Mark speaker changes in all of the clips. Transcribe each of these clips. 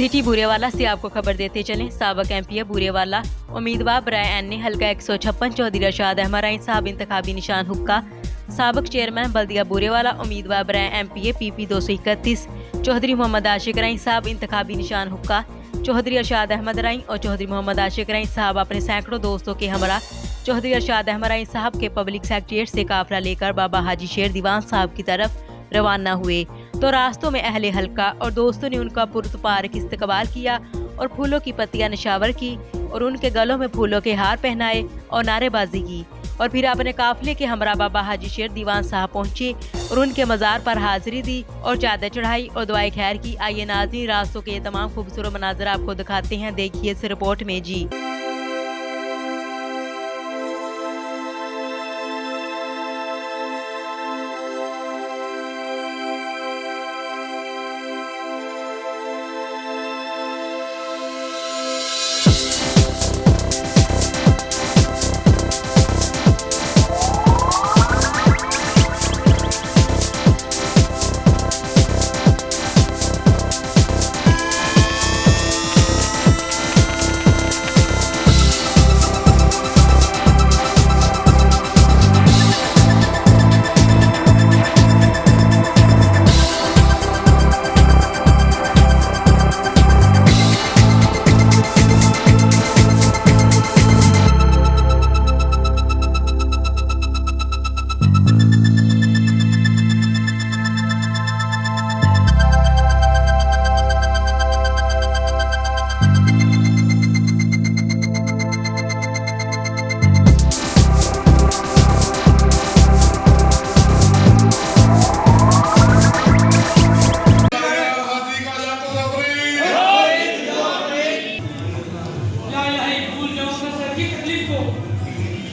Speaker 1: City Burewala से आपको खबर देते चलें। साबक एमपी बूरेवाला उम्मीदवार बराए एन हल्का 156 चौधरी रशाद अहमद राइन साहब इंतखाबी निशान हुक्का। साबक चेयरमैन बल्दिया बूरेवाला उम्मीदवार बराए एमपी PP 231 चौधरी मोहम्मद आशिक राइन साहब इंतखाबी निशान हुक्का। चौधरी रशाद अहमद राइन और चौधरी मोहम्मद आशिक राइन साहब अपने सैकड़ों दोस्तों के हमरा चौधरी रशाद अहमद राइन साहब के पब्लिक सेक्रेटेरिएट से काफिला लेकर बाबा हाजी शेर दीवान साहब की तरफ रवाना हुए तो रास्तों में अहले हल्का और दोस्तों ने उनका पुरतपारक इस्तकबाल किया और फूलों की पत्तियां निशावर की और उनके गलों में फूलों के हार पहनाए और नारेबाजी की और फिर अपने काफिले के हमरा बाबा हाजी शेर दीवान साहब पहुंचे और उनके मज़ार पर हाजिरी दी और चादर चढ़ाई और दुआए खैर की। आइए नाज़रीन, रास्तों के ये तमाम खूबसूरत मनाज़र आपको दिखाते हैं, देखिए इस रिपोर्ट में जी।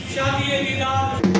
Speaker 2: शादी